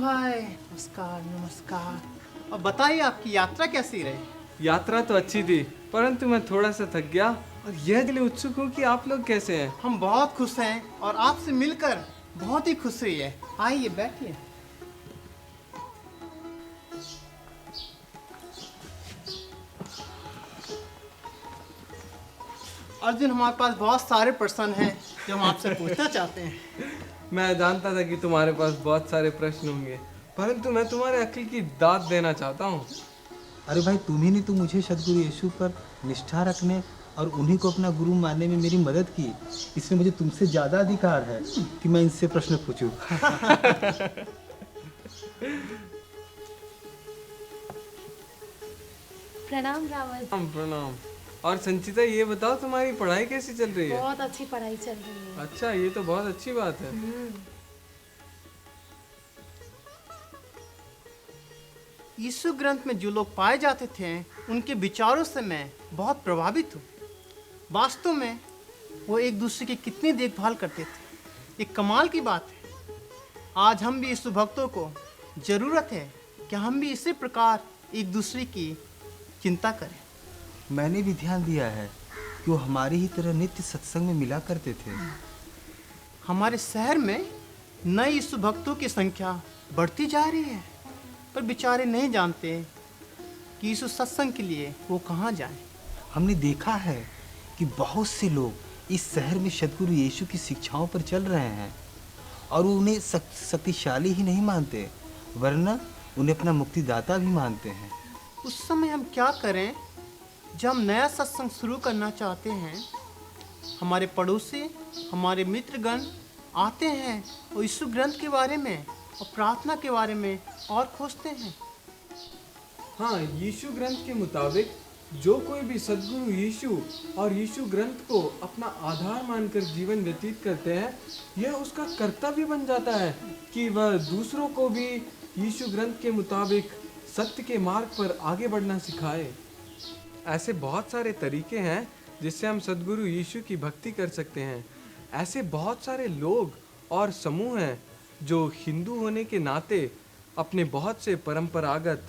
भाई, नमस्कार नमस्कार। और बताइए आपकी यात्रा कैसी रही? यात्रा तो अच्छी थी, परंतु मैं थोड़ा सा थक गया और यह के लिए उत्सुक हूँ कि आप लोग कैसे हैं। हम बहुत खुश हैं और आपसे मिलकर बहुत ही खुश हुई है। आइए बैठिए। अर्जुन, हमारे पास बहुत सारे प्रश्न हैं जो हम आपसे पूछना चाहते हैं। मैं जानता था कि तुम्हारे पास बहुत सारे प्रश्न होंगे, परंतु मैं तुम्हारे अक्ल की दाद देना चाहता हूँ। अरे भाई, तुम्ही ने तो मुझे सदगुरु यीशु पर निष्ठा रखने और उन्हीं को अपना गुरु मानने में मेरी मदद की। इसमें मुझे तुमसे ज़्यादा अधिकार है कि मैं इनसे प्रश्न पूछूं। प्रणाम रावत। प्रणाम प्रणाम। और संचिता, ये बताओ तुम्हारी पढ़ाई कैसी चल रही है? बहुत अच्छी पढ़ाई चल रही है। अच्छा, ये तो बहुत अच्छी बात है। यीशु ग्रंथ में जो लोग पाए जाते थे उनके विचारों से मैं बहुत प्रभावित हूँ। वास्तव में वो एक दूसरे की कितनी देखभाल करते थे। एक कमाल की बात है। आज हम भी यीशु भक्तों को ज़रूरत है कि हम भी इसी प्रकार एक दूसरे की चिंता करें। मैंने भी ध्यान दिया है कि वो हमारी ही तरह नित्य सत्संग में मिला करते थे। हमारे शहर में नए यीशु भक्तों की संख्या बढ़ती जा रही है, पर बेचारे नहीं जानते कि यीशु सत्संग के लिए वो कहाँ जाएं। हमने देखा है कि बहुत से लोग इस शहर में सदगुरु यीशु की शिक्षाओं पर चल रहे हैं और वो उन्हें शक्तिशाली ही नहीं मानते, वरना उन्हें अपना मुक्तिदाता भी मानते हैं। उस समय हम क्या करें जब हम नया सत्संग शुरू करना चाहते हैं? हमारे पड़ोसी, हमारे मित्रगण आते हैं और यीशु ग्रंथ के बारे में और प्रार्थना के बारे में और खोजते हैं। हाँ, यीशु ग्रंथ के मुताबिक जो कोई भी सद्गुरु यीशु और यीशु ग्रंथ को अपना आधार मानकर जीवन व्यतीत करते हैं, यह उसका कर्तव्य बन जाता है कि वह दूसरों को भी यीशु ग्रंथ के मुताबिक सत्य के मार्ग पर आगे बढ़ना सिखाए। ऐसे बहुत सारे तरीके हैं जिससे हम सद्गुरु यीशु की भक्ति कर सकते हैं। ऐसे बहुत सारे लोग और समूह हैं जो हिंदू होने के नाते अपने बहुत से परंपरागत,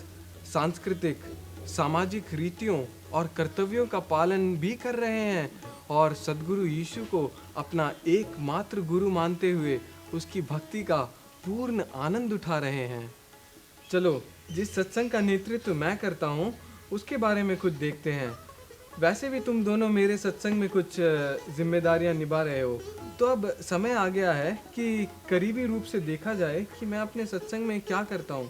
सांस्कृतिक, सामाजिक रीतियों और कर्तव्यों का पालन भी कर रहे हैं और सद्गुरु यीशु को अपना एकमात्र गुरु मानते हुए उसकी भक्ति का पूर्ण आनंद उठा रहे हैं। चलो, जिस सत्संग का नेतृत्व मैं करता हूँ उसके बारे में कुछ देखते हैं। वैसे भी तुम दोनों मेरे सत्संग में कुछ जिम्मेदारियां निभा रहे हो, तो अब समय आ गया है कि करीबी रूप से देखा जाए कि मैं अपने सत्संग में क्या करता हूँ,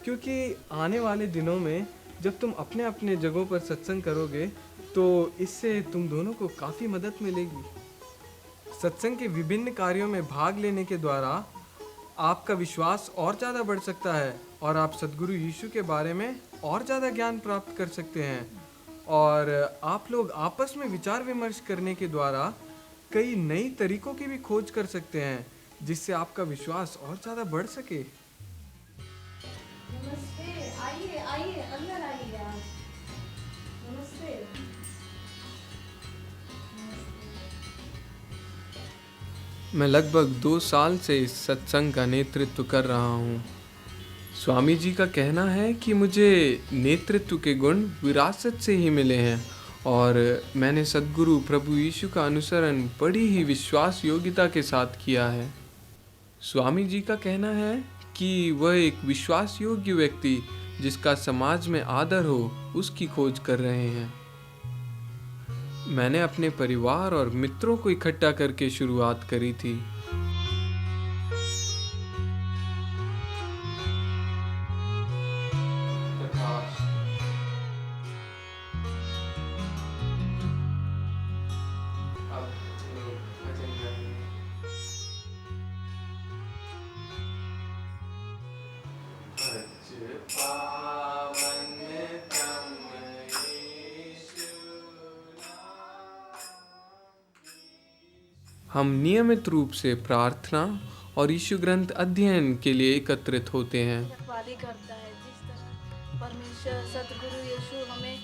क्योंकि आने वाले दिनों में जब तुम अपने अपने जगहों पर सत्संग करोगे तो इससे तुम दोनों को काफ़ी मदद मिलेगी। सत्संग के विभिन्न कार्यों में भाग लेने के द्वारा आपका विश्वास और ज़्यादा बढ़ सकता है और आप सद्गुरु यीशु के बारे में और ज़्यादा ज्ञान प्राप्त कर सकते हैं और आप लोग आपस में विचार विमर्श करने के द्वारा कई नई तरीकों की भी खोज कर सकते हैं जिससे आपका विश्वास और ज़्यादा बढ़ सके। नमस्ते, आइए आइए, अंदर आइए आप। नमस्ते। मैं लगभग 2 साल से इस सत्संग का नेतृत्व कर रहा हूँ। स्वामी जी का कहना है कि मुझे नेतृत्व के गुण विरासत से ही मिले हैं और मैंने सद्गुरु प्रभु यीशु का अनुसरण बड़ी ही विश्वास योग्यता के साथ किया है। स्वामी जी का कहना है कि वह एक विश्वास योग्य व्यक्ति जिसका समाज में आदर हो उसकी खोज कर रहे हैं। मैंने अपने परिवार और मित्रों को इकट्ठा करके शुरुआत करी थी। हम नियमित रूप से प्रार्थना और यीशु ग्रंथ अध्ययन के लिए एकत्रित होते हैं। रखवाली करता है जिस तरह परमेश्वर सतगुरु यीशु हमें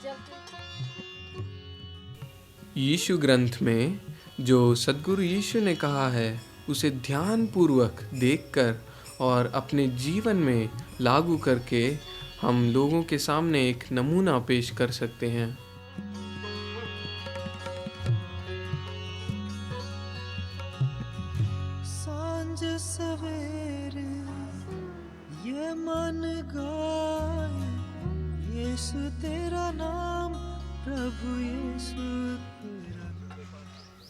जब यीशु ग्रंथ में जो सद्गुरु यीशु ने कहा है उसे ध्यान पूर्वक देखकर और अपने जीवन में लागू करके हम लोगों के सामने एक नमूना पेश कर सकते हैं। सांझ सवेरे ये मन गाए यीशु तेरा नाम, प्रभु यीशु तेरा नाम।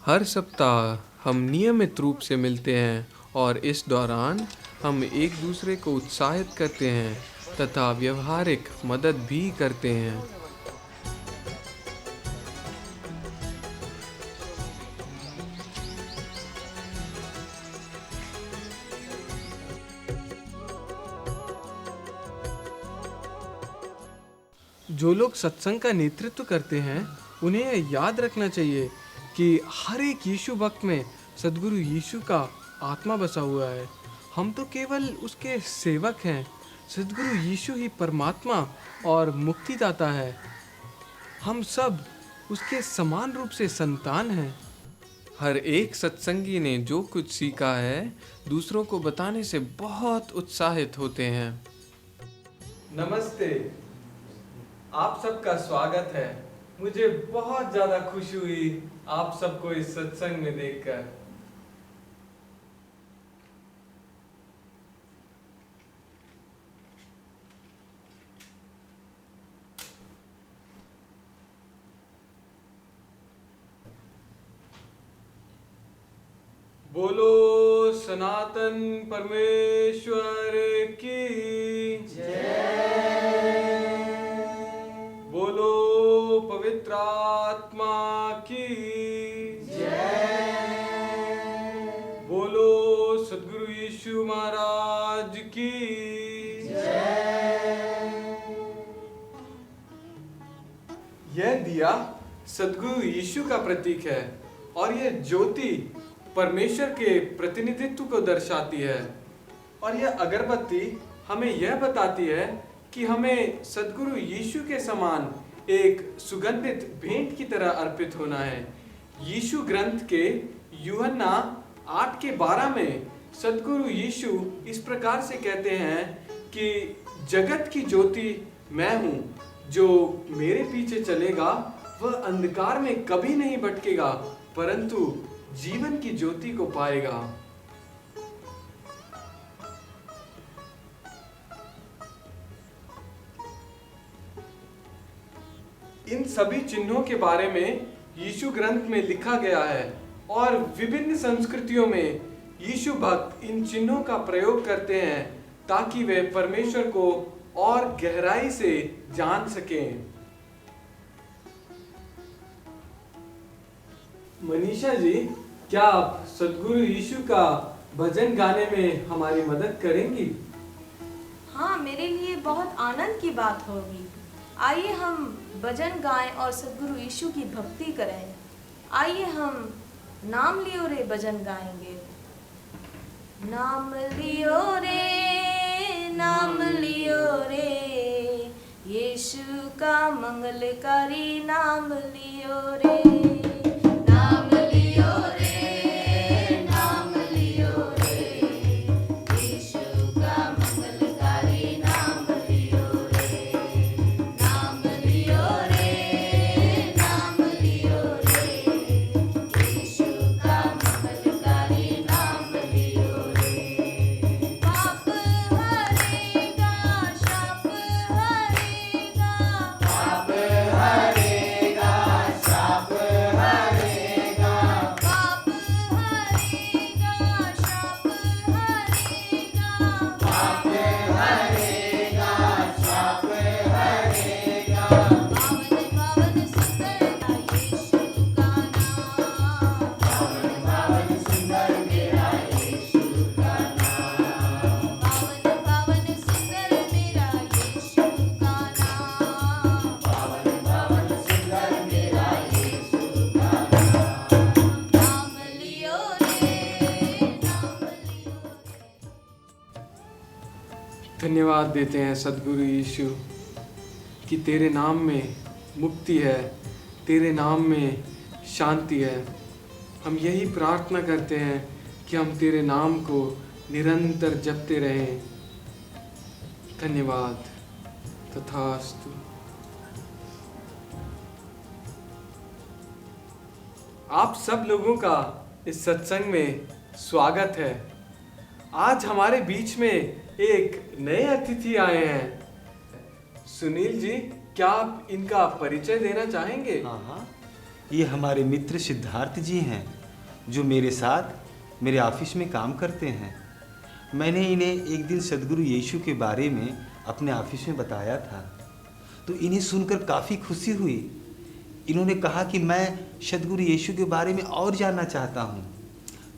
हर सप्ताह हम नियमित रूप से मिलते हैं और इस दौरान हम एक दूसरे को उत्साहित करते हैं तथा व्यवहारिक मदद भी करते हैं। जो लोग सत्संग का नेतृत्व करते हैं उन्हें यह याद रखना चाहिए कि हर एक यीशु भक्त में सद्गुरु यीशु का आत्मा बसा हुआ है। हम तो केवल उसके सेवक हैं। सद्गुरु यीशु ही परमात्मा और मुक्तिदाता है। हम सब उसके समान रूप से संतान हैं। हर एक सत्संगी ने जो कुछ सीखा है दूसरों को बताने से बहुत उत्साहित होते हैं। नमस्ते, आप सबका स्वागत है। मुझे बहुत ज़्यादा खुशी हुई आप सबको इस सत्संग में देखकर। बोलो सनातन परमेश्वर की जय। बोलो पवित्र आत्मा की जय। बोलो सद्गुरु यीशु महाराज की जय। यह दिया सद्गुरु यीशु का प्रतीक है और यह ज्योति परमेश्वर के प्रतिनिधित्व को दर्शाती है। और यह अगरबत्ती हमें यह बताती है कि हमें सद्गुरु यीशु के समान एक सुगंधित भेंट की तरह अर्पित होना है। यीशु ग्रंथ के यूहन्ना 8:12 में सद्गुरु यीशु इस प्रकार से कहते हैं कि जगत की ज्योति मैं हूँ, जो मेरे पीछे चलेगा वह अंधकार में कभी नहीं भटकेगा परंतु जीवन की ज्योति को पाएगा। इन सभी चिन्हों के बारे में यीशु ग्रंथ में लिखा गया है और विभिन्न संस्कृतियों में यीशु भक्त इन चिन्हों का प्रयोग करते हैं ताकि वे परमेश्वर को और गहराई से जान सकें। मनीषा जी, क्या आप सद्गुरु यीशु का भजन गाने में हमारी मदद करेंगी? हाँ, मेरे लिए बहुत आनंद की बात होगी। आइए हम भजन गाएं और सद्गुरु यीशु की भक्ति करें। आइए हम नाम लियो रे भजन गाएंगे। नाम लियो रे यीशु का मंगलकारी नाम लियो रे। नाम लियो रे यीशु का मंगलकारी नाम लियो रे। नाम लियो रे यीशु का मंगलकारी नाम लियो रे। पाप हरेगा, शाप हरेगा, पाप हरेगा, शाप हरेगा, पाप हरेगा, शाप हरेगा, पाप हरेगा, शाप हरेगा। पावन पावन सुंदर यीशु का नाम, पावन पावन सुंदर मेरा यीशु का नाम, पावन पावन सुंदर मेरा यीशु का नाम, पावन पावन सुंदर मेरा यीशु का नाम। नाम लियो रे। धन्यवाद देते हैं सद्गुरु यीशु कि तेरे नाम में मुक्ति है, तेरे नाम में शांति है। हम यही प्रार्थना करते हैं कि हम तेरे नाम को निरंतर जपते रहें। धन्यवाद। तथास्तु। आप सब लोगों का इस सत्संग में स्वागत है। आज हमारे बीच में एक नए अतिथि आए हैं। सुनील जी, क्या आप इनका परिचय देना चाहेंगे? हाँ, ये हमारे मित्र सिद्धार्थ जी हैं, जो मेरे साथ मेरे ऑफिस में काम करते हैं। मैंने इन्हें एक दिन सद्गुरु यीशु के बारे में अपने ऑफिस में बताया था, तो इन्हें सुनकर काफ़ी खुशी हुई। इन्होंने कहा कि मैं सद्गुरु यीशु के बारे में और जानना चाहता हूँ,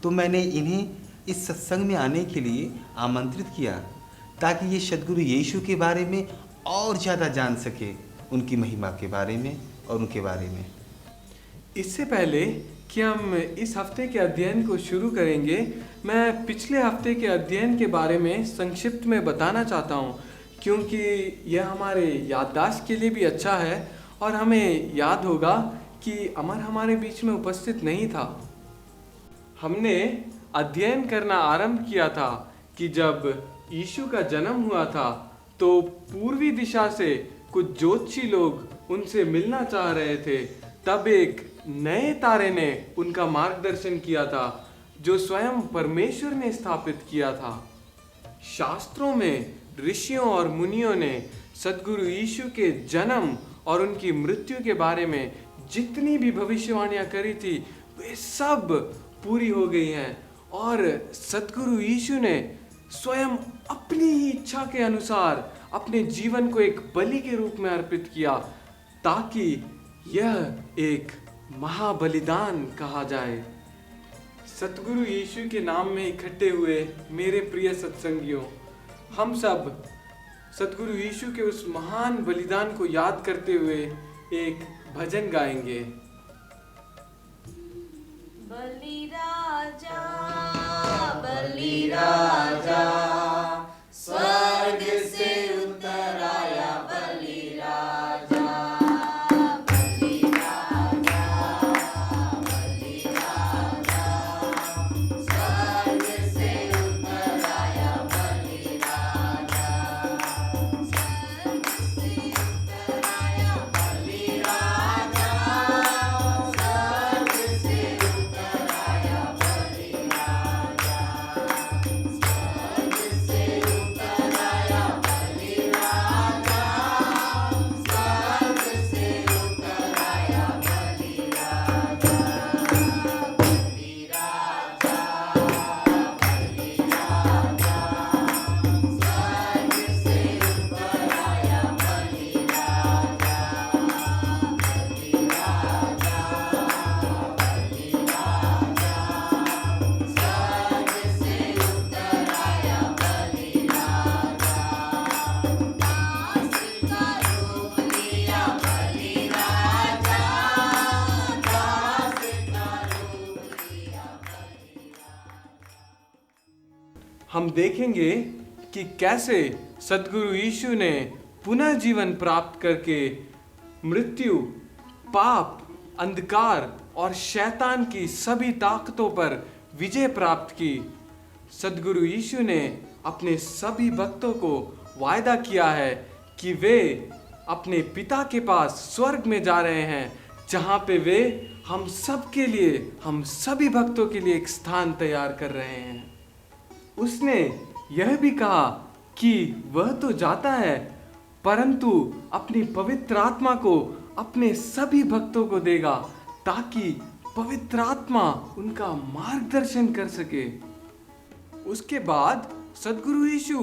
तो मैंने इन्हें इस सत्संग में आने के लिए आमंत्रित किया, ताकि ये सद्गुरु यीशु के बारे में और ज़्यादा जान सके, उनकी महिमा के बारे में और उनके बारे में। इससे पहले कि हम इस हफ्ते के अध्ययन को शुरू करेंगे, मैं पिछले हफ्ते के अध्ययन के बारे में संक्षिप्त में बताना चाहता हूँ, क्योंकि यह हमारे याददाश्त के लिए भी अच्छा है और हमें याद होगा कि अमर हमारे बीच में उपस्थित नहीं था। हमने अध्ययन करना आरंभ किया था कि जब यीशु का जन्म हुआ था तो पूर्वी दिशा से कुछ ज्योतिषी लोग उनसे मिलना चाह रहे थे। तब एक नए तारे ने उनका मार्गदर्शन किया था, जो स्वयं परमेश्वर ने स्थापित किया था। शास्त्रों में ऋषियों और मुनियों ने सद्गुरु यीशु के जन्म और उनकी मृत्यु के बारे में जितनी भी भविष्यवाणियां करी थी, वे सब पूरी हो गई हैं। और सद्गुरु यीशु ने स्वयं अपनी ही इच्छा के अनुसार अपने जीवन को एक बलि के रूप में अर्पित किया, ताकि यह एक महाबलिदान कहा जाए। सद्गुरु यीशु के नाम में इकट्ठे हुए मेरे प्रिय सत्संगियों, हम सब सद्गुरु यीशु के उस महान बलिदान को याद करते हुए एक भजन गाएंगे। बलिराजा, बलिराजा, स्वर्ग से उतर आया बलिराजा। बलिराजा, बलिराजा, स्वर्ग से उतर आया बलिराजा। स्वर्ग से उतर आया बलिराजा। स्वर्ग से उतर आया बलिराजा। स्वर्ग से उतर आया बलिराजा। स्वर्ग से उतर आया बलिराजा। बलिराजा, बलिराजा, स्वर्ग से उतर आया बलिराजा। बलिराजा, बलिराजा, स्वर्ग से उतर आया बलिराजा। दास का रूप लिया बलिराजा। दास का रूप लिया हम देखेंगे कि कैसे सद्गुरु यीशु ने पुनः जीवन प्राप्त करके मृत्यु, पाप, अंधकार और शैतान की सभी ताकतों पर विजय प्राप्त की। सद्गुरु यीशु ने अपने सभी भक्तों को वायदा किया है कि वे अपने पिता के पास स्वर्ग में जा रहे हैं, जहां पे वे हम सब के लिए, हम सभी भक्तों के लिए एक स्थान तैयार कर रहे हैं। उसने यह भी कहा कि वह तो जाता है, परंतु अपनी पवित्र आत्मा को अपने सभी भक्तों को देगा, ताकि पवित्र आत्मा उनका मार्गदर्शन कर सके। उसके बाद सद्गुरु यीशु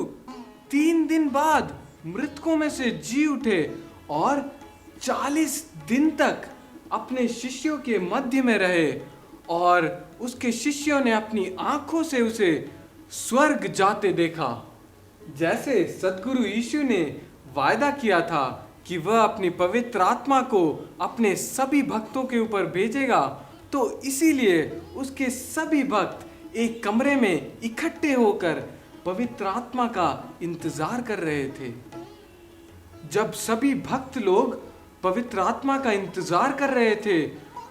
3 दिन बाद मृतकों में से जी उठे और 40 दिन तक अपने शिष्यों के मध्य में रहे, और उसके शिष्यों ने अपनी आंखों से उसे स्वर्ग जाते देखा। जैसे सद्गुरु यीशु ने वायदा किया था कि वह अपनी पवित्र आत्मा को अपने सभी भक्तों के ऊपर भेजेगा, तो इसीलिए उसके सभी भक्त एक कमरे में इकट्ठे होकर पवित्र आत्मा का इंतजार कर रहे थे। जब सभी भक्त लोग पवित्र आत्मा का इंतजार कर रहे थे,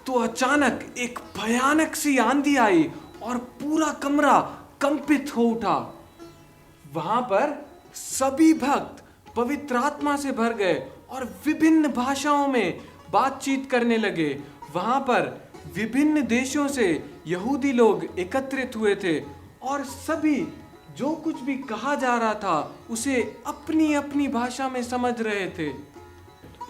तो अचानक एक भयानक सी आंधी आई और पूरा कमरा कंपित हो उठा। वहां पर सभी भक्त पवित्र आत्मा से भर गए और विभिन्न भाषाओं में बातचीत करने लगे। वहां पर विभिन्न देशों से यहूदी लोग एकत्रित हुए थे और सभी जो कुछ भी कहा जा रहा था उसे अपनी अपनी भाषा में समझ रहे थे।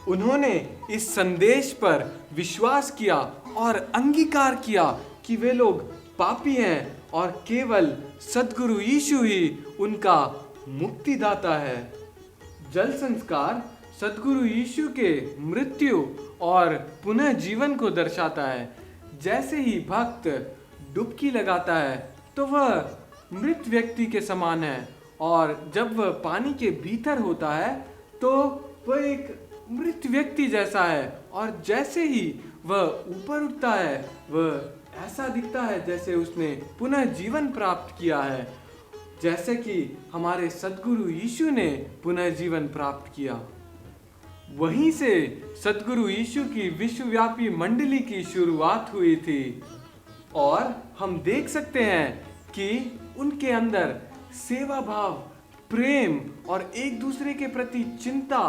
उन्होंने इस संदेश पर विश्वास किया और अंगीकार किया कि वे लोग पापी हैं और केवल सद्गुरु यीशु ही उनका मुक्तिदाता है। जल संस्कार सद्गुरु यीशु के मृत्यु और पुनः जीवन को दर्शाता है। जैसे ही भक्त डुबकी लगाता है तो वह मृत व्यक्ति के समान है, और जब वह पानी के भीतर होता है तो वह एक मृत व्यक्ति जैसा है, और जैसे ही वह ऊपर उठता है वह ऐसा दिखता है जैसे उसने पुनः जीवन प्राप्त किया है, जैसे कि हमारे सद्गुरु यीशु ने पुनः जीवन प्राप्त किया। वहीं से सद्गुरु यीशु की विश्वव्यापी मंडली की शुरुआत हुई थी, और हम देख सकते हैं कि उनके अंदर सेवा भाव, प्रेम और एक दूसरे के प्रति चिंता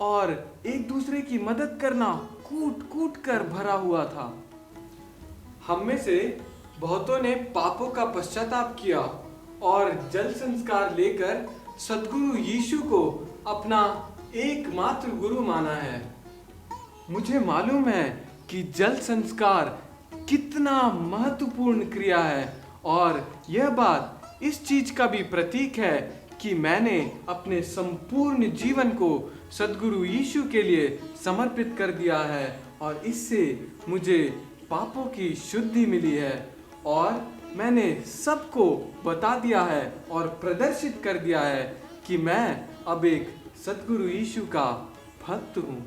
और एक दूसरे की मदद करना कूट कूट कर भरा हुआ था। हम में से बहुतों ने पापों का पश्चाताप किया और जल संस्कार लेकर सद्गुरु यीशु को अपना एकमात्र गुरु माना है। मुझे मालूम है कि जल संस्कार कितना महत्वपूर्ण क्रिया है, और यह बात इस चीज का भी प्रतीक है कि मैंने अपने संपूर्ण जीवन को सद्गुरु यीशु के लिए समर्पित कर दिया है, और इससे मुझे पापों की शुद्धि मिली है, और मैंने सबको बता दिया है और प्रदर्शित कर दिया है कि मैं अब एक सद्गुरु यीशु का भक्त हूँ।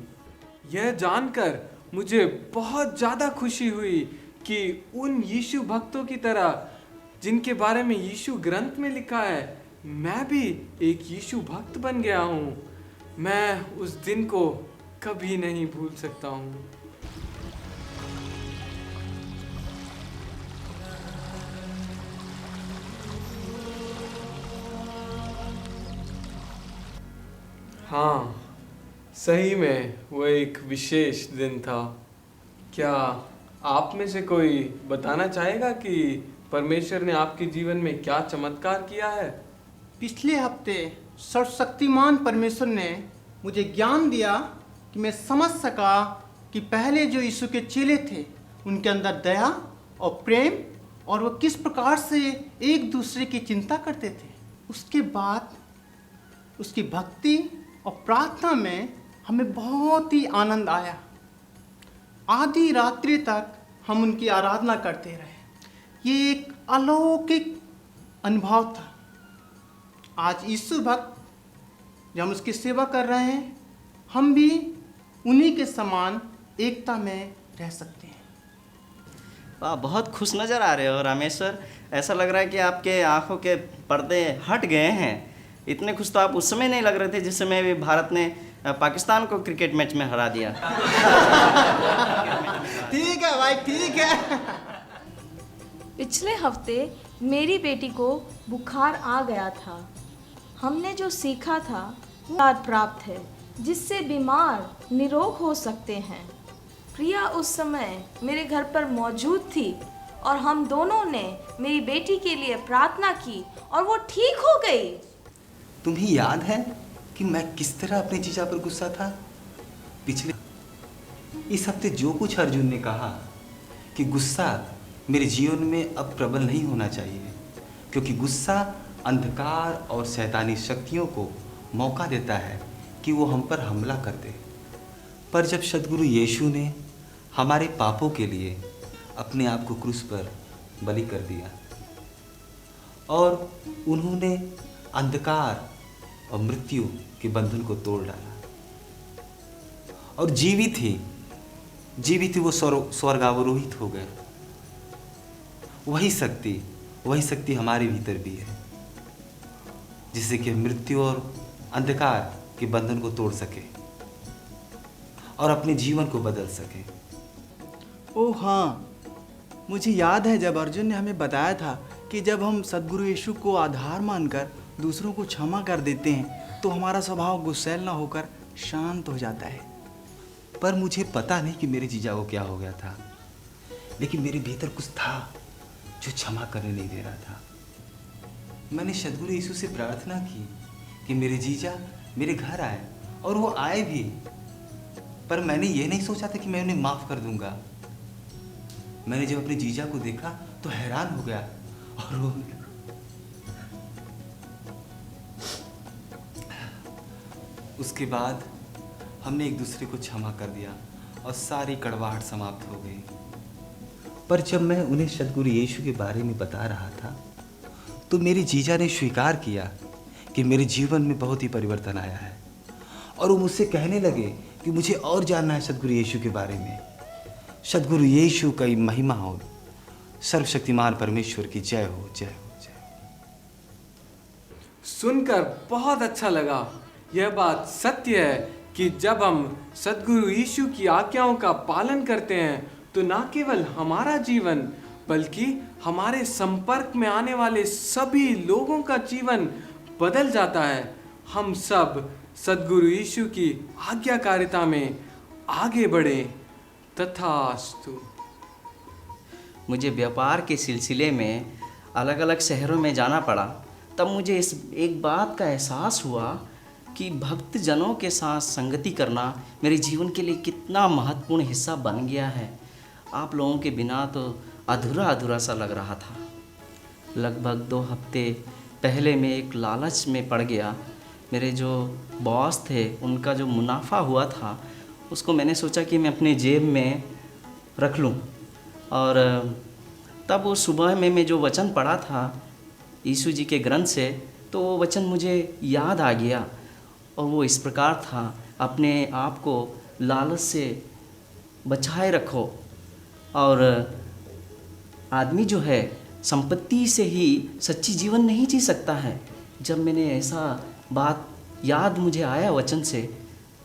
यह जानकर मुझे बहुत ज़्यादा खुशी हुई कि उन यीशु भक्तों की तरह जिनके बारे में यीशु ग्रंथ में लिखा है, मैं भी एक यीशु भक्त बन गया हूँ। मैं उस दिन को कभी नहीं भूल सकता हूँ। हाँ, सही में वो एक विशेष दिन था। क्या आप में से कोई बताना चाहेगा कि परमेश्वर ने आपके जीवन में क्या चमत्कार किया है? पिछले हफ्ते सर्वशक्तिमान परमेश्वर ने मुझे ज्ञान दिया कि मैं समझ सका कि पहले जो यीशु के चेले थे उनके अंदर दया और प्रेम और वो किस प्रकार से एक दूसरे की चिंता करते थे। उसके बाद उसकी भक्ति और प्रार्थना में हमें बहुत ही आनंद आया। आधी रात्रि तक हम उनकी आराधना करते रहे। ये एक अलौकिक अनुभव था। आज यीशु भक्त जब हम उसकी सेवा कर रहे हैं, हम भी उन्हीं के समान एकता में रह सकते हैं। वाह, बहुत खुश नज़र आ रहे हो रामेश्वर। ऐसा लग रहा है कि आपके आंखों के पर्दे हट गए हैं। इतने खुश तो आप उस समय नहीं लग रहे थे जिस समय भी भारत ने पाकिस्तान को क्रिकेट मैच में हरा दिया। ठीक है भाई, ठीक है। पिछले हफ्ते मेरी बेटी को बुखार आ गया था। हमने जो सीखा था वो याद प्राप्त है, जिससे बीमार निरोग हो सकते हैं। प्रिया उस समय मेरे घर पर मौजूद थी और हम दोनों ने मेरी बेटी के लिए प्रार्थना की और वो ठीक हो गई। तुम्हें याद है कि मैं किस तरह अपने जीजा पर गुस्सा था? पिछले इस हफ्ते जो कुछ अर्जुन ने कहा कि गुस्सा मेरे जीवन में अब प्रबल नहीं होना चाहिए, क्योंकि गुस्सा अंधकार और शैतानी शक्तियों को मौका देता है कि वो हम पर हमला कर दे। पर जब सद्गुरु यीशु ने हमारे पापों के लिए अपने आप को क्रूस पर बलि कर दिया और उन्होंने अंधकार और मृत्यु के बंधन को तोड़ डाला और जीवित ही वो स्वर्गावरोहित हो गए। वही शक्ति हमारे भीतर भी है, जिससे कि मृत्यु और अंधकार के बंधन को तोड़ सके और अपने जीवन को बदल सके। ओह हाँ, मुझे याद है जब अर्जुन ने हमें बताया था कि जब हम सद्गुरु यीशु को आधार मानकर दूसरों को क्षमा कर देते हैं तो हमारा स्वभाव गुस्सैल ना होकर शांत हो जाता है। पर मुझे पता नहीं कि मेरे जीजा को क्या हो गया था, लेकिन मेरे भीतर कुछ था जो क्षमा करने नहीं दे रहा था। मैंने सद्गुरु यीशु से प्रार्थना की कि मेरे जीजा मेरे घर आए, और वो आए भी। पर मैंने ये नहीं सोचा था कि मैं उन्हें माफ़ कर दूंगा। मैंने जब अपने जीजा को देखा तो हैरान हो गया और रो गया। उसके बाद हमने एक दूसरे को क्षमा कर दिया और सारी कड़वाहट समाप्त हो गई। पर जब मैं उन्हें सद्गुरु यीशु के बारे में बता रहा था तो मेरे जीजा ने स्वीकार किया कि मेरे जीवन में बहुत ही परिवर्तन आया है, और वो मुझसे कहने लगे कि मुझे और जानना है सद्गुरु यीशु के बारे में। सद्गुरु यीशु का महिमा हो, सर्वशक्तिमान परमेश्वर की जय हो, जय हो, जय हो। सुनकर बहुत अच्छा लगा। यह बात सत्य है कि जब हम सद्गुरु यीशु की आज्ञाओं का पालन करते हैं तो न केवल हमारा जीवन बल्कि हमारे संपर्क में आने वाले सभी लोगों का जीवन बदल जाता है। हम सब सद्गुरु यीशु की आज्ञाकारिता में आगे बढ़े। तथास्तु। मुझे व्यापार के सिलसिले में अलग अलग शहरों में जाना पड़ा, तब मुझे इस एक बात का एहसास हुआ कि भक्त जनों के साथ संगति करना मेरे जीवन के लिए कितना महत्वपूर्ण हिस्सा बन गया है। आप लोगों के बिना तो अधूरा अधूरा सा लग रहा था। लगभग 2 हफ्ते पहले मैं एक लालच में पड़ गया। मेरे जो बॉस थे उनका जो मुनाफा हुआ था उसको मैंने सोचा कि मैं अपने जेब में रख लूं, और तब वो सुबह में मैं जो वचन पढ़ा था यीशु जी के ग्रंथ से, तो वो वचन मुझे याद आ गया, और वो इस प्रकार था, अपने आप को लालच से बचाए रखो, और आदमी जो है संपत्ति से ही सच्ची जीवन नहीं जी सकता है। जब मैंने ऐसा बात याद मुझे आया वचन से,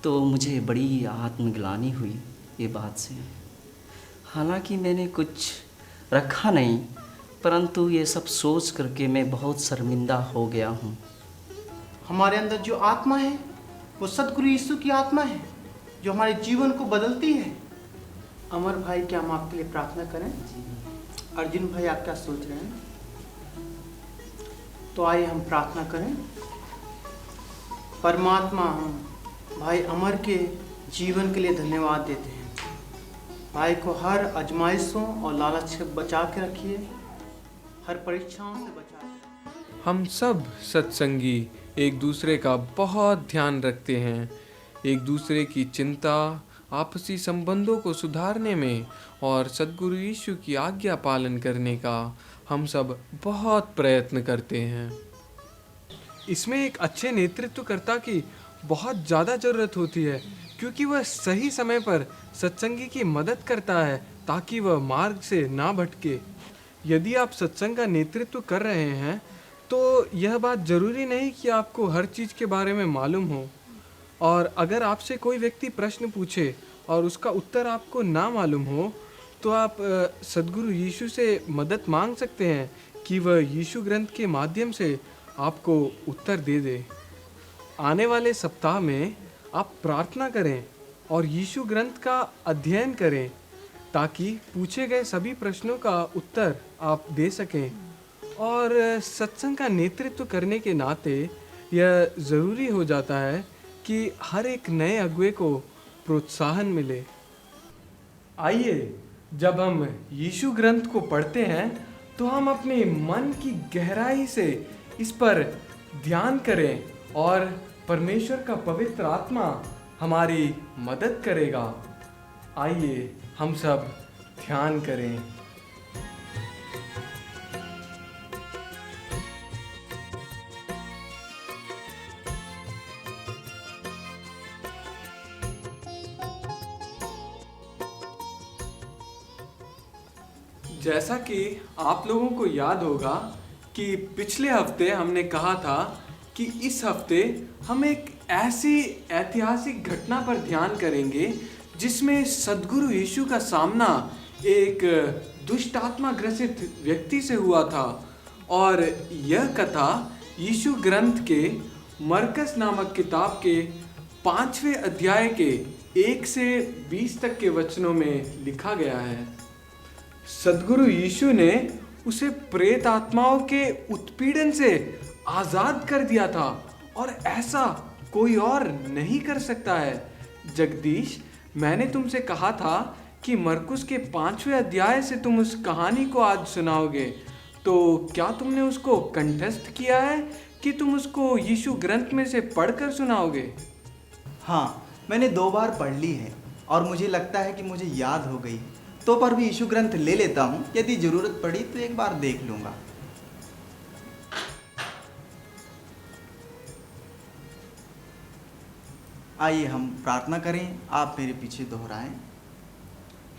तो मुझे बड़ी आत्मग्लानि हुई ये बात से। हालांकि मैंने कुछ रखा नहीं, परंतु ये सब सोच करके मैं बहुत शर्मिंदा हो गया हूँ। हमारे अंदर जो आत्मा है वो सद्गुरु यीशु की आत्मा है जो हमारे जीवन को बदलती है। अमर भाई, क्या हम आपके लिए प्रार्थना करें? अर्जुन भाई, आप क्या सोच रहे हैं? तो आइए हम प्रार्थना करें। परमात्मा, हम भाई अमर के जीवन के लिए धन्यवाद देते हैं। भाई को हर आजमाइशों और लालच से बचा के रखिए, हर परीक्षाओं से बचा। हम सब सत्संगी एक दूसरे का बहुत ध्यान रखते हैं। एक दूसरे की चिंता, आपसी संबंधों को सुधारने में और सद्गुरु यीशु की आज्ञा पालन करने का हम सब बहुत प्रयत्न करते हैं। इसमें एक अच्छे नेतृत्वकर्ता की बहुत ज़्यादा ज़रूरत होती है, क्योंकि वह सही समय पर सत्संगी की मदद करता है ताकि वह मार्ग से ना भटके। यदि आप सत्संग का नेतृत्व कर रहे हैं तो यह बात ज़रूरी नहीं कि आपको हर चीज़ के बारे में मालूम हो, और अगर आपसे कोई व्यक्ति प्रश्न पूछे और उसका उत्तर आपको ना मालूम हो तो आप सद्गुरु यीशु से मदद मांग सकते हैं कि वह यीशु ग्रंथ के माध्यम से आपको उत्तर दे दे। आने वाले सप्ताह में आप प्रार्थना करें और यीशु ग्रंथ का अध्ययन करें ताकि पूछे गए सभी प्रश्नों का उत्तर आप दे सकें। और सत्संग का नेतृत्व करने के नाते यह ज़रूरी हो जाता है कि हर एक नए अगुवे को प्रोत्साहन मिले। आइए, जब हम यीशु ग्रंथ को पढ़ते हैं तो हम अपने मन की गहराई से इस पर ध्यान करें और परमेश्वर का पवित्र आत्मा हमारी मदद करेगा। आइए हम सब ध्यान करें। जैसा कि आप लोगों को याद होगा कि पिछले हफ्ते हमने कहा था कि इस हफ्ते हम एक ऐसी ऐतिहासिक घटना पर ध्यान करेंगे जिसमें सद्गुरु यीशु का सामना एक दुष्ट आत्मा ग्रसित व्यक्ति से हुआ था, और यह कथा यीशु ग्रंथ के मरकस नामक किताब के 5वें अध्याय के 1 से 20 तक के वचनों में लिखा गया है। सद्गुरु यीशु ने उसे प्रेत आत्माओं के उत्पीड़न से आजाद कर दिया था और ऐसा कोई और नहीं कर सकता है। जगदीश, मैंने तुमसे कहा था कि मरकुस के 5वें अध्याय से तुम उस कहानी को आज सुनाओगे, तो क्या तुमने उसको कंठस्थ किया है कि तुम उसको यीशु ग्रंथ में से पढ़कर सुनाओगे? हाँ, मैंने 2 बार पढ़ ली है और मुझे लगता है कि मुझे याद हो गई, तो पर भी यीशु ग्रंथ ले लेता हूँ। यदि ज़रूरत पड़ी तो एक बार देख लूँगा। आइए हम प्रार्थना करें, आप मेरे पीछे दोहराएं।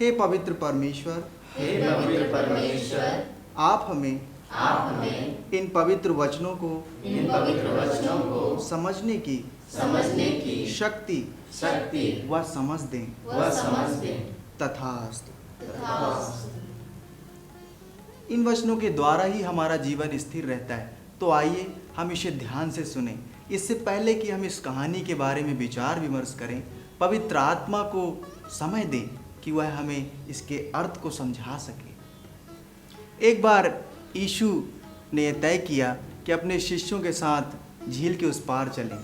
हे पवित्र परमेश्वर, आप हमें इन पवित्र वचनों को समझने की शक्ति व समझ दें तथास्तु। इन वचनों के द्वारा ही हमारा जीवन स्थिर रहता है। तो आइए हम इसे ध्यान से सुने। इससे पहले कि हम इस कहानी के बारे में विचार विमर्श करें, पवित्र आत्मा को समय दें कि वह हमें इसके अर्थ को समझा सके। एक बार यीशु ने यह तय किया कि अपने शिष्यों के साथ झील के उस पार चलें।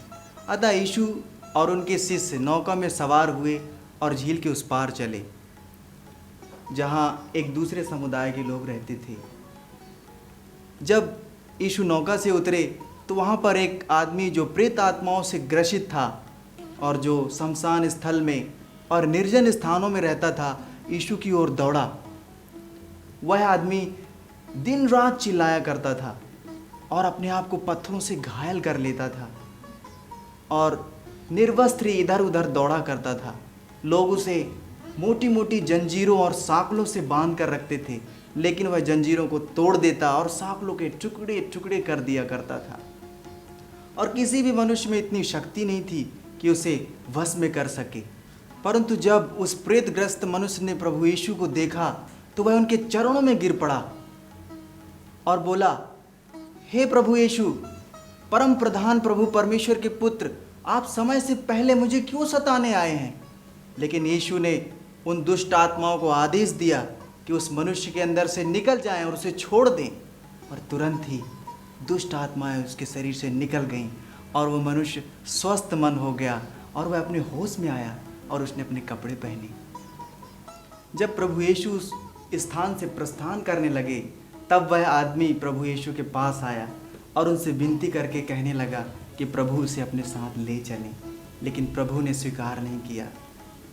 अतः यीशु और उनके शिष्य नौका में सवार हुए और झील के उस पार चले, जहाँ एक दूसरे समुदाय के लोग रहते थे। जब यीशु नौका से उतरे तो वहाँ पर एक आदमी जो प्रेत आत्माओं से ग्रसित था और जो शमशान स्थल में और निर्जन स्थानों में रहता था, यीशु की ओर दौड़ा। वह आदमी दिन रात चिल्लाया करता था और अपने आप को पत्थरों से घायल कर लेता था और निर्वस्त्र इधर उधर दौड़ा करता था। लोग उसे मोटी मोटी जंजीरों और सांकलों से बांध कर रखते थे, लेकिन वह जंजीरों को तोड़ देता और सांकलों के टुकड़े टुकड़े कर दिया करता था। और किसी भी मनुष्य में इतनी शक्ति नहीं थी कि उसे वश में कर सके। परंतु जब उस प्रेतग्रस्त मनुष्य ने प्रभु यीशु को देखा तो वह उनके चरणों में गिर पड़ा और बोला, हे प्रभु यीशु, परम प्रधान प्रभु परमेश्वर के पुत्र, आप समय से पहले मुझे क्यों सताने आए हैं? लेकिन यीशु ने उन दुष्ट आत्माओं को आदेश दिया कि उस मनुष्य के अंदर से निकल जाएं और उसे छोड़ दें, और तुरंत ही दुष्ट आत्माएं उसके शरीर से निकल गईं और वह मनुष्य स्वस्थ मन हो गया और वह अपने होश में आया और उसने अपने कपड़े पहने। जब प्रभु यीशु उस स्थान से प्रस्थान करने लगे, तब वह आदमी प्रभु यीशु के पास आया और उनसे विनती करके कहने लगा कि प्रभु उसे अपने साथ ले चलें। लेकिन प्रभु ने स्वीकार नहीं किया,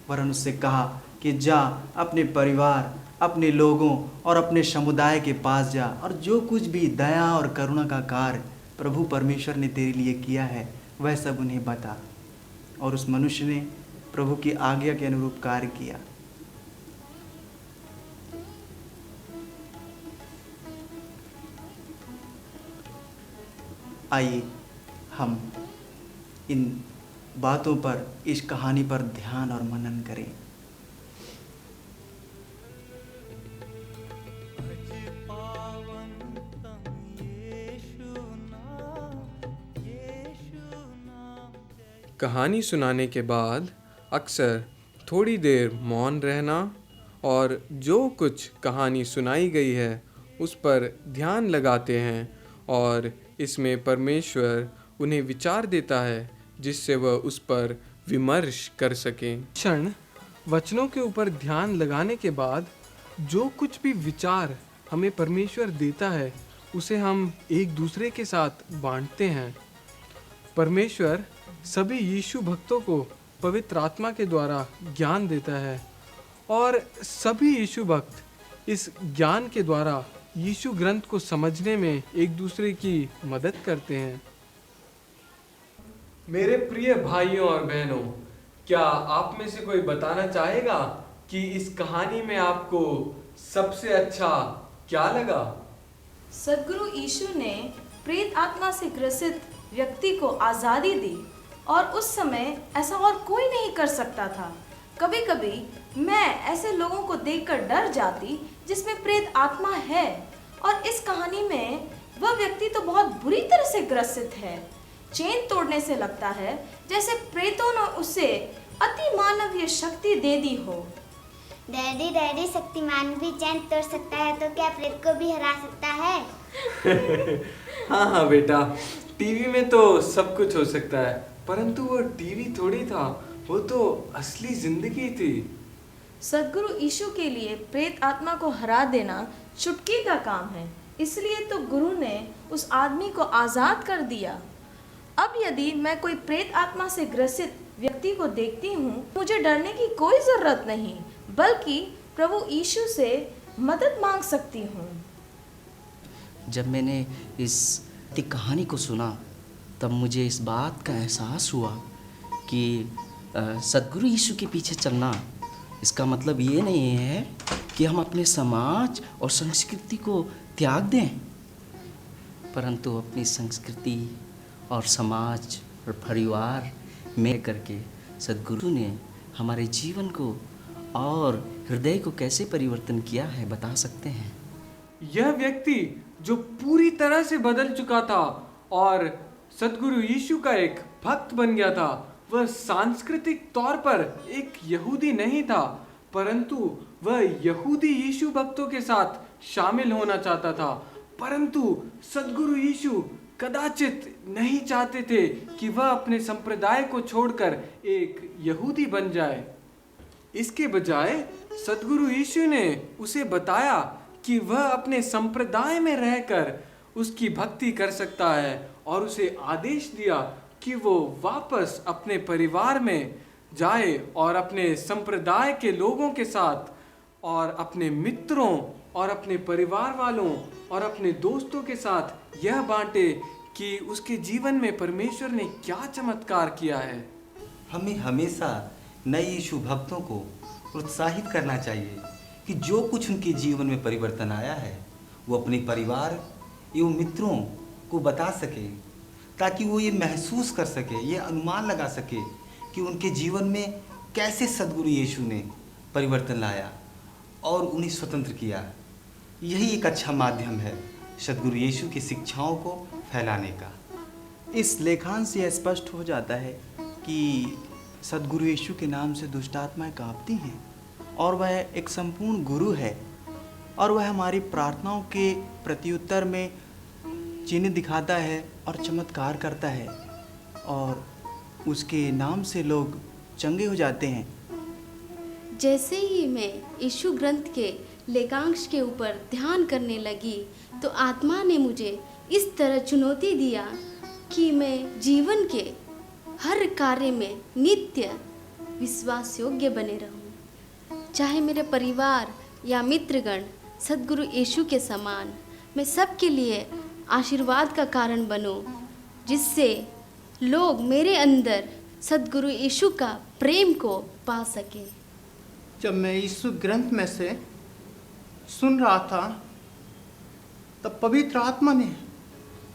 वरन उससे कहा कि जा, अपने परिवार, अपने लोगों और अपने समुदाय के पास जा और जो कुछ भी दया और करुणा का कार्य प्रभु परमेश्वर ने तेरे लिए किया है वह सब उन्हें बता। और उस मनुष्य ने प्रभु की आज्ञा के अनुरूप कार्य किया। आइए हम इन बातों पर, इस कहानी पर ध्यान और मनन करें। कहानी सुनाने के बाद अक्सर थोड़ी देर मौन रहना और जो कुछ कहानी सुनाई गई है उस पर ध्यान लगाते हैं और इसमें परमेश्वर उन्हें विचार देता है जिससे वह उस पर विमर्श कर सकें। क्षण वचनों के ऊपर ध्यान लगाने के बाद जो कुछ भी विचार हमें परमेश्वर देता है उसे हम एक दूसरे के साथ बांटते हैं। परमेश्वर सभी यीशु भक्तों को पवित्र आत्मा के द्वारा ज्ञान देता है और सभी यीशु भक्त इस ज्ञान के द्वारा यीशु ग्रंथ को समझने में एक दूसरे की मदद करते हैं। मेरे प्रिय भाइयों और बहनों, क्या आप में से कोई बताना चाहेगा कि इस कहानी में आपको सबसे अच्छा क्या लगा? सद्गुरु यीशु ने प्रेत आत्मा से ग्रसित व्यक्ति को आज़ादी दी और उस समय ऐसा और कोई नहीं कर सकता था। कभी कभी मैं ऐसे लोगों को देखकर डर जाती जिसमें प्रेत आत्मा है, और इस कहानी में वह व्यक्ति तो बहुत बुरी तरह से ग्रसित है। चेन तोड़ने से लगता है जैसे प्रेतों ने उसे अति मानवीय शक्ति दे दी हो। डैडी डैडी, शक्तिमान भी चैन तोड़ सकता है तो क्या प्रेत को भी हरा सकता है? हाँ हाँ बेटा, टीवी में तो सब कुछ हो सकता है, परंतु वो टीवी थोड़ी था, वो तो असली जिंदगी थी। सद्गुरु यीशु के लिए प्रेत आत्मा को हरा देना चुटकी का काम है, इसलिए तो गुरु ने उस आदमी को आज़ाद कर दिया। अब यदि मैं कोई प्रेत आत्मा से ग्रसित व्यक्ति को देखती हूँ, मुझे डरने की कोई ज़रूरत नहीं, बल्कि प्रभु यीशु से मदद मांग सकती हूँ। जब मैंने इस कहानी को सुना तब मुझे इस बात का एहसास हुआ कि सद्गुरु यीशु के पीछे चलना इसका मतलब ये नहीं है कि हम अपने समाज और संस्कृति को त्याग दें, परंतु अपनी संस्कृति और समाज और परिवार में करके सद्गुरु ने हमारे जीवन को और हृदय को कैसे परिवर्तन किया है बता सकते हैं। यह व्यक्ति जो पूरी तरह से बदल चुका था और सद्गुरु यीशु का एक भक्त बन गया था, वह सांस्कृतिक तौर पर एक यहूदी नहीं था, परंतु वह यहूदी यीशु भक्तों के साथ शामिल होना चाहता था। परंतु सद्गुरु यीशु कदाचित नहीं चाहते थे कि वह अपने संप्रदाय को छोड़कर एक यहूदी बन जाए। इसके बजाय सद्गुरु यीशु ने उसे बताया कि वह अपने संप्रदाय में रहकर उसकी भक्ति कर सकता है और उसे आदेश दिया कि वो वापस अपने परिवार में जाए और अपने संप्रदाय के लोगों के साथ और अपने मित्रों और अपने परिवार वालों और अपने दोस्तों के साथ यह बांटे कि उसके जीवन में परमेश्वर ने क्या चमत्कार किया है। हमें हमेशा नए यीशु भक्तों को प्रोत्साहित करना चाहिए कि जो कुछ उनके जीवन में परिवर्तन आया है वो अपने परिवार एवं मित्रों को बता सके, ताकि वो ये महसूस कर सके, ये अनुमान लगा सके कि उनके जीवन में कैसे सद्गुरु यीशु ने परिवर्तन लाया और उन्हें स्वतंत्र किया। यही एक अच्छा माध्यम है सद्गुरु यीशु की शिक्षाओं को फैलाने का। इस लेखान से यह स्पष्ट हो जाता है कि सद्गुरु यीशु के नाम से दुष्ट आत्माएं कांपती हैं और वह एक संपूर्ण गुरु है और वह हमारी प्रार्थनाओं के प्रत्युत्तर में चिन्ह दिखाता है और चमत्कार करता है और उसके नाम से लोग चंगे हो जाते हैं। जैसे ही मैं यीशु ग्रंथ के लेखांश के ऊपर ध्यान करने लगी तो आत्मा ने मुझे इस तरह चुनौती दिया कि मैं जीवन के हर कार्य में नित्य विश्वास योग्य बने रहूं। चाहे मेरे परिवार या मित्रगण सद्गुरु यीशु के समान, मैं सबके लिए आशीर्वाद का कारण बनूं, जिससे लोग मेरे अंदर सद्गुरु यीशु का प्रेम को पा सकें। जब मैं यीशु ग्रंथ में से सुन रहा था तब पवित्र आत्मा ने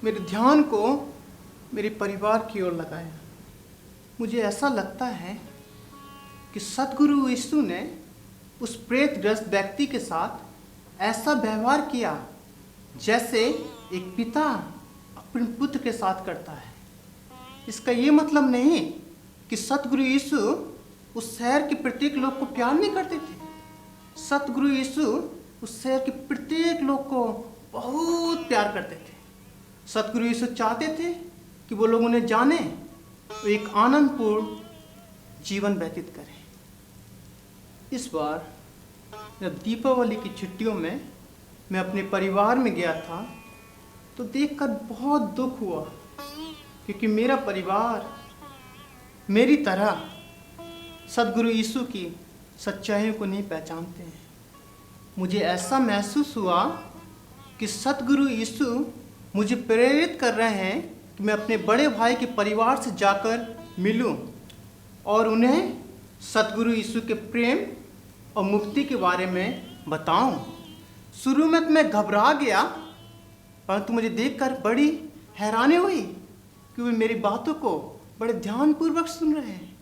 मेरे ध्यान को मेरे परिवार की ओर लगाया। मुझे ऐसा लगता है कि सद्गुरु यीशु ने उस प्रेतग्रस्त व्यक्ति के साथ ऐसा व्यवहार किया जैसे एक पिता अपने पुत्र के साथ करता है। इसका ये मतलब नहीं कि सद्गुरु यीशु उस शहर के प्रत्येक लोग को प्यार नहीं करते थे। सद्गुरु यीशु उस शहर के प्रत्येक लोग को बहुत प्यार करते थे। सद्गुरु यीशु चाहते थे कि वो लोग उन्हें जाने, वो एक आनंदपूर्ण जीवन व्यतीत करें। इस बार जब दीपावली की छुट्टियों में मैं अपने परिवार में गया था तो देखकर बहुत दुख हुआ, क्योंकि मेरा परिवार मेरी तरह सद्गुरु यीशु की सच्चाइयों को नहीं पहचानते हैं। मुझे ऐसा महसूस हुआ कि सद्गुरु यीशु मुझे प्रेरित कर रहे हैं कि मैं अपने बड़े भाई के परिवार से जाकर मिलूं और उन्हें सद्गुरु यीशु के प्रेम और मुक्ति के बारे में बताऊं। शुरू में तो मैं घबरा गया, परंतु मुझे देखकर बड़ी हैरानी हुई कि वे मेरी बातों को बड़े ध्यानपूर्वक सुन रहे हैं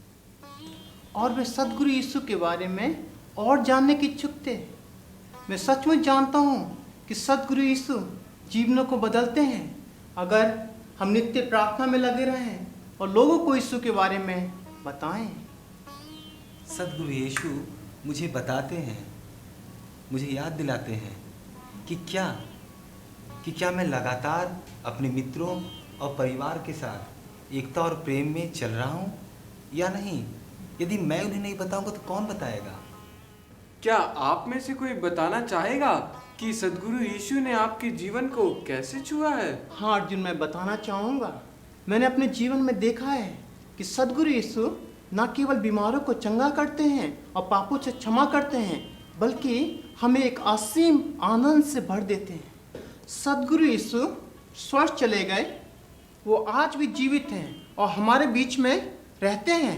और वे सद्गुरु यीशु के बारे में और जानने के इच्छुक थे। मैं सचमुच जानता हूँ कि सद्गुरु यीशु जीवनों को बदलते हैं अगर हम नित्य प्रार्थना में लगे रहें और लोगों को यीशु के बारे में बताएं। सद्गुरु यीशु मुझे बताते हैं, मुझे याद दिलाते हैं कि क्या मैं लगातार अपने मित्रों और परिवार के साथ एकता और प्रेम में चल रहा हूँ या नहीं। यदि मैं उन्हें नहीं बताऊंगा तो कौन बताएगा। क्या आप में से कोई बताना चाहेगा कि सद्गुरु यीशु ने आपके जीवन को कैसे छुआ है? हाँ अर्जुन, मैं बताना चाहूँगा। मैंने अपने जीवन में देखा है कि सद्गुरु यीशु न केवल बीमारों को चंगा करते हैं और पापों से क्षमा करते हैं, बल्कि हमें एक असीम आनंद से भर देते हैं। सद्गुरु यीशु स्वर्ग चले गए, वो आज भी जीवित हैं और हमारे बीच में रहते हैं।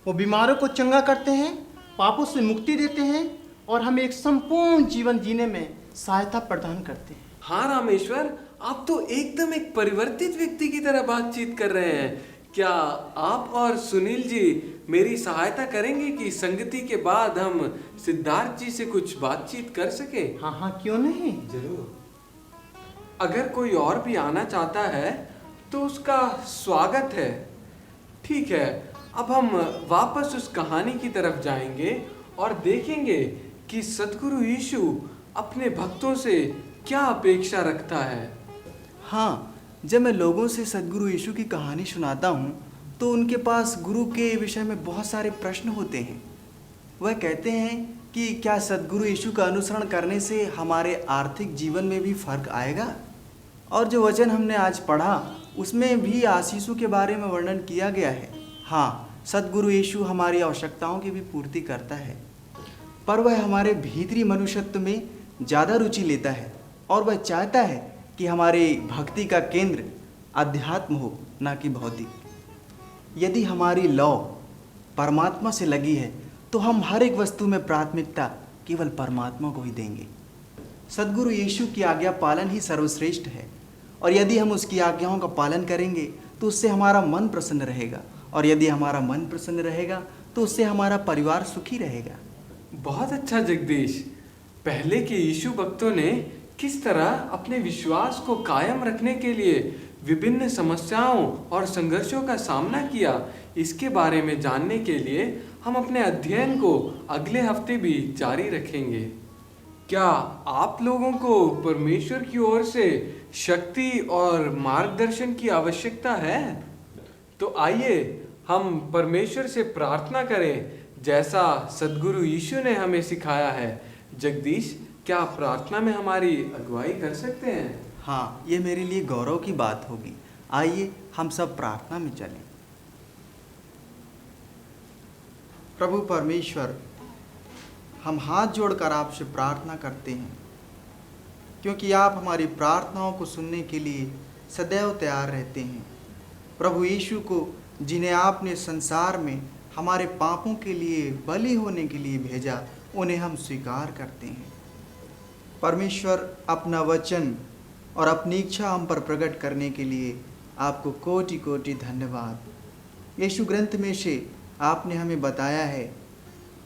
वो बीमारों को चंगा करते हैं, पापों से मुक्ति देते हैं और हमें एक संपूर्ण जीवन जीने में सहायता प्रदान करते हैं। हाँ रामेश्वर, आप तो एकदम एक परिवर्तित व्यक्ति की तरह बातचीत कर रहे हैं। क्या आप और सुनील जी मेरी सहायता करेंगे कि संगति के बाद हम सिद्धार्थ जी से कुछ बातचीत कर सके? हाँ हाँ, क्यों नहीं, जरूर। अगर कोई और भी आना चाहता है तो उसका स्वागत है। ठीक है, अब हम वापस उस कहानी की तरफ जाएंगे और देखेंगे कि सद्गुरु यीशु अपने भक्तों से क्या अपेक्षा रखता है। हाँ, जब मैं लोगों से सद्गुरु यीशु की कहानी सुनाता हूँ तो उनके पास गुरु के विषय में बहुत सारे प्रश्न होते हैं। वह कहते हैं कि क्या सद्गुरु यीशु का अनुसरण करने से हमारे आर्थिक जीवन में भी फर्क आएगा? और जो वचन हमने आज पढ़ा उसमें भी आशीषों के बारे में वर्णन किया गया है। हाँ, सद्गुरु यीशु हमारी आवश्यकताओं की भी पूर्ति करता है, पर वह हमारे भीतरी मनुष्यत्व में ज़्यादा रुचि लेता है और वह चाहता है कि हमारी भक्ति का केंद्र अध्यात्म हो, ना कि भौतिक। यदि हमारी लौ परमात्मा से लगी है तो हम हर एक वस्तु में प्राथमिकता केवल परमात्मा को ही देंगे। सद्गुरु यीशु की आज्ञा पालन ही सर्वश्रेष्ठ है और यदि हम उसकी आज्ञाओं का पालन करेंगे तो उससे हमारा मन प्रसन्न रहेगा और यदि हमारा मन प्रसन्न रहेगा तो उससे हमारा परिवार सुखी रहेगा। बहुत अच्छा जगदीश। पहले के यीशु भक्तों ने किस तरह अपने विश्वास को कायम रखने के लिए विभिन्न समस्याओं और संघर्षों का सामना किया, इसके बारे में जानने के लिए हम अपने अध्ययन को अगले हफ्ते भी जारी रखेंगे। क्या आप लोगों को परमेश्वर की ओर से शक्ति और मार्गदर्शन की आवश्यकता है? तो आइए हम परमेश्वर से प्रार्थना करें जैसा सद्गुरु यीशु ने हमें सिखाया है। जगदीश, क्या आप प्रार्थना में हमारी अगुवाई कर सकते हैं? हाँ, ये मेरे लिए गौरव की बात होगी। आइए हम सब प्रार्थना में चलें। प्रभु परमेश्वर, हम हाथ जोड़कर आपसे प्रार्थना करते हैं क्योंकि आप हमारी प्रार्थनाओं को सुनने के लिए सदैव तैयार रहते हैं। प्रभु यीशु को, जिन्हें आपने संसार में हमारे पापों के लिए बलि होने के लिए भेजा, उन्हें हम स्वीकार करते हैं। परमेश्वर, अपना वचन और अपनी इच्छा हम पर प्रकट करने के लिए आपको कोटि कोटि धन्यवाद। यीशु ग्रंथ में से आपने हमें बताया है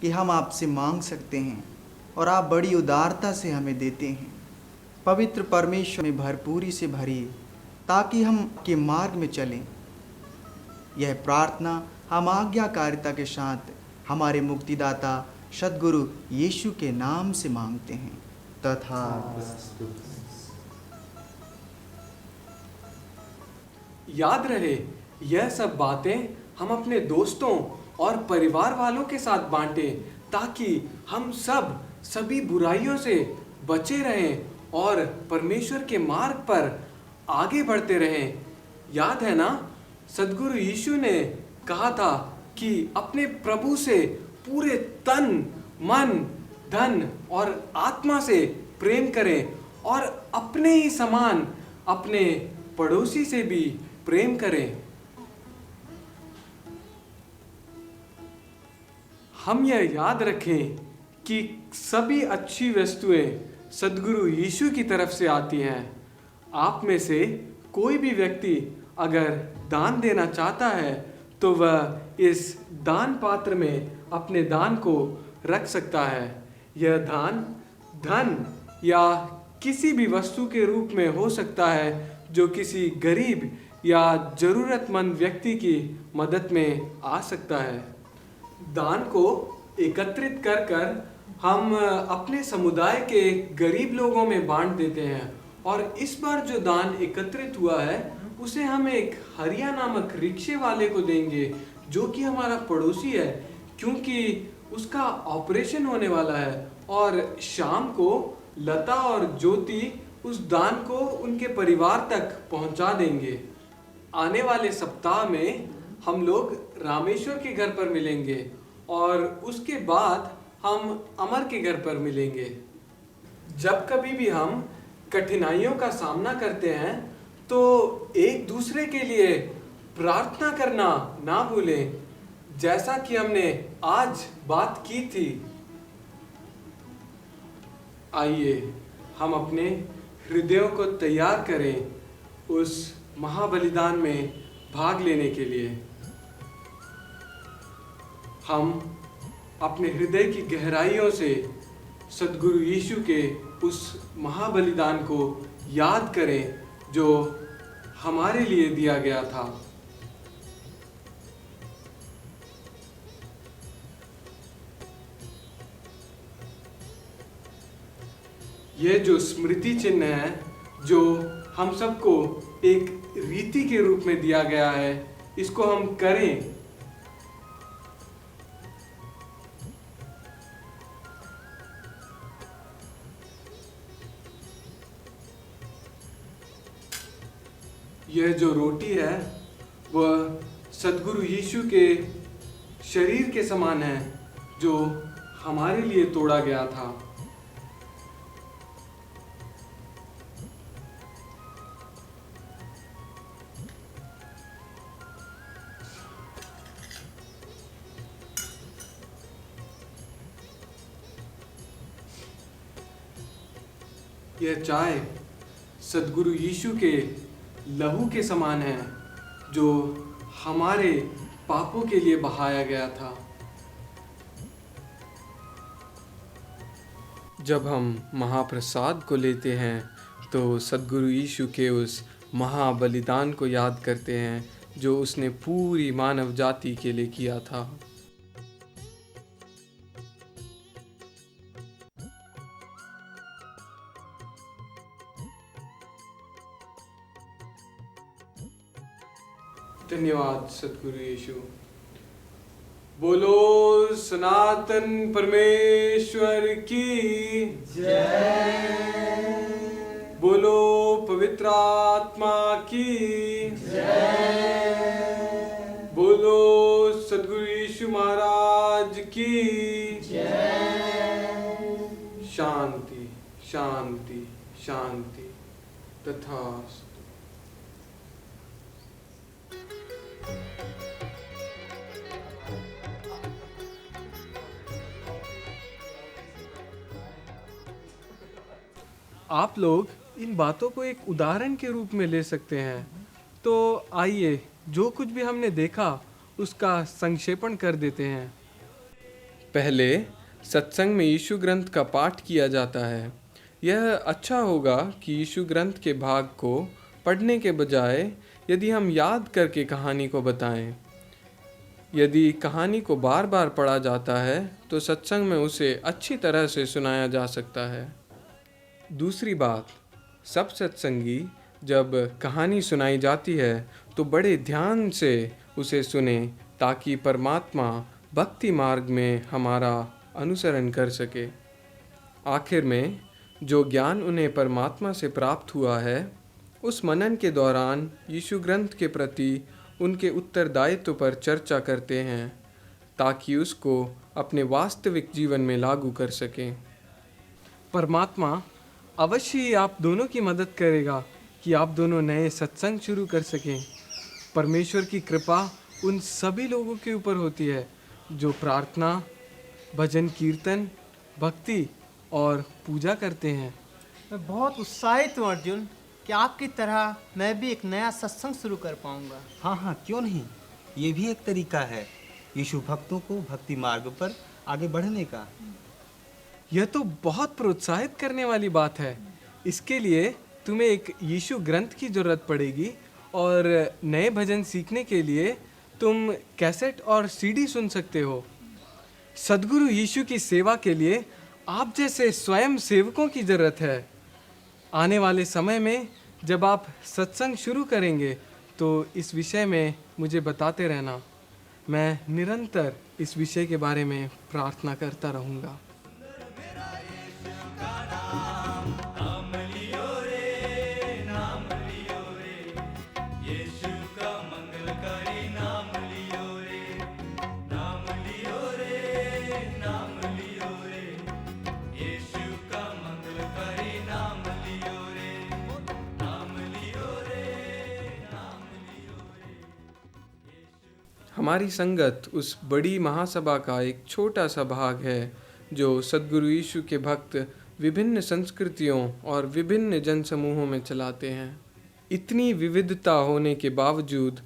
कि हम आपसे मांग सकते हैं और आप बड़ी उदारता से हमें देते हैं। पवित्र परमेश्वर में भरपूरी से भरिए ताकि हम के मार्ग में चलें। यह प्रार्थना हम आज्ञाकारिता के साथ हमारे मुक्तिदाता सद्गुरु यीशु के नाम से मांगते हैं। तथास्तु। याद रहे, यह सब बातें हम अपने दोस्तों और परिवार वालों के साथ बांटें ताकि हम सब सभी बुराइयों से बचे रहें और परमेश्वर के मार्ग पर आगे बढ़ते रहें। याद है ना, सद्गुरु यीशु ने कहा था कि अपने प्रभु से पूरे तन, मन, धन और आत्मा से प्रेम करें और अपने ही समान अपने पड़ोसी से भी प्रेम करें। हम यह याद रखें कि सभी अच्छी वस्तुएं सद्गुरु यीशु की तरफ से आती हैं। आप में से कोई भी व्यक्ति अगर दान देना चाहता है तो वह इस दान पात्र में अपने दान को रख सकता है। यह दान धन या किसी भी वस्तु के रूप में हो सकता है जो किसी गरीब या जरूरतमंद व्यक्ति की मदद में आ सकता है। दान को एकत्रित कर कर हम अपने समुदाय के गरीब लोगों में बांट देते हैं, और इस बार जो दान एकत्रित हुआ है उसे हम एक हरिया नामक रिक्शे वाले को देंगे जो कि हमारा पड़ोसी है, क्योंकि उसका ऑपरेशन होने वाला है। और शाम को लता और ज्योति उस दान को उनके परिवार तक पहुंचा देंगे। आने वाले सप्ताह में हम लोग रामेश्वर के घर पर मिलेंगे और उसके बाद हम अमर के घर पर मिलेंगे। जब कभी भी हम कठिनाइयों का सामना करते हैं तो एक दूसरे के लिए प्रार्थना करना ना भूलें, जैसा कि हमने आज बात की थी। आइए हम अपने हृदयों को तैयार करें उस महाबलिदान में भाग लेने के लिए। हम अपने हृदय की गहराइयों से सद्गुरु यीशु के उस महाबलिदान को याद करें जो हमारे लिए दिया गया था। यह जो स्मृति चिन्ह है जो हम सबको एक रीति के रूप में दिया गया है, इसको हम करें। यह जो रोटी है वह सद्गुरु यीशु के शरीर के समान है जो हमारे लिए तोड़ा गया था। यह चाय सद्गुरु यीशु के लहू के समान है जो हमारे पापों के लिए बहाया गया था। जब हम महाप्रसाद को लेते हैं तो सद्गुरु यीशु के उस महाबलिदान को याद करते हैं जो उसने पूरी मानव जाति के लिए किया था। धन्यवाद सद्गुरु यीशु। बोलो सनातन परमेश्वर की जय। बोलो पवित्र आत्मा की जय। बोलो सद्गुरु यीशु महाराज की जय। शांति शांति शांति तथास्तु। आप लोग इन बातों को एक उदाहरण के रूप में ले सकते हैं। तो आइए जो कुछ भी हमने देखा उसका संक्षेपण कर देते हैं। पहले सत्संग में यीशु ग्रंथ का पाठ किया जाता है। यह अच्छा होगा कि यीशु ग्रंथ के भाग को पढ़ने के बजाय यदि हम याद करके कहानी को बताएं। यदि कहानी को बार बार पढ़ा जाता है तो सत्संग में उसे अच्छी तरह से सुनाया जा सकता है। दूसरी बात, सब सत्संगी जब कहानी सुनाई जाती है तो बड़े ध्यान से उसे सुने ताकि परमात्मा भक्ति मार्ग में हमारा अनुसरण कर सके। आखिर में जो ज्ञान उन्हें परमात्मा से प्राप्त हुआ है उस मनन के दौरान यीशु ग्रंथ के प्रति उनके उत्तरदायित्व पर चर्चा करते हैं ताकि उसको अपने वास्तविक जीवन में लागू कर सकें। परमात्मा अवश्य ही आप दोनों की मदद करेगा कि आप दोनों नए सत्संग शुरू कर सकें। परमेश्वर की कृपा उन सभी लोगों के ऊपर होती है जो प्रार्थना, भजन कीर्तन, भक्ति और पूजा करते हैं। मैं बहुत उत्साहित हूँ अर्जुन कि आपकी तरह मैं भी एक नया सत्संग शुरू कर पाऊँगा। हाँ हाँ, क्यों नहीं। ये भी एक तरीका है यीशु भक्तों को भक्ति मार्ग पर आगे बढ़ने का। यह तो बहुत प्रोत्साहित करने वाली बात है इसके लिए तुम्हें एक यीशु ग्रंथ की ज़रूरत पड़ेगी और नए भजन सीखने के लिए तुम कैसेट और सीडी सुन सकते हो। सद्गुरु यीशु की सेवा के लिए आप जैसे स्वयं सेवकों की ज़रूरत है। आने वाले समय में जब आप सत्संग शुरू करेंगे तो इस विषय में मुझे बताते रहना। मैं निरंतर इस विषय के बारे में प्रार्थना करता रहूँगा। हमारी संगत उस बड़ी महासभा का एक छोटा सा भाग है जो सद्गुरु यीशु के भक्त विभिन्न संस्कृतियों और विभिन्न जनसमूहों में चलाते हैं। इतनी विविधता होने के बावजूद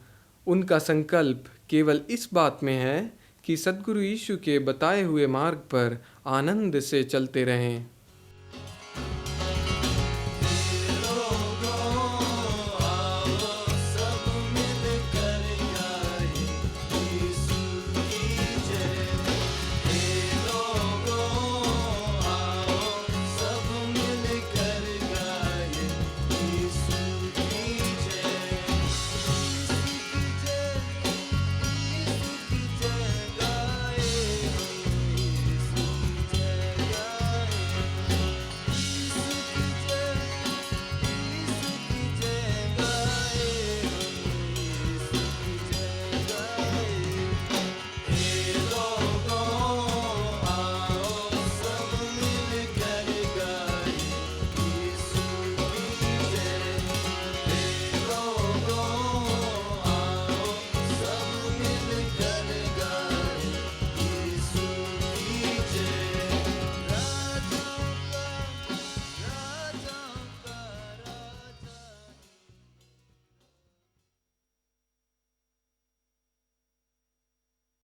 उनका संकल्प केवल इस बात में है कि सद्गुरु यीशु के बताए हुए मार्ग पर आनंद से चलते रहें।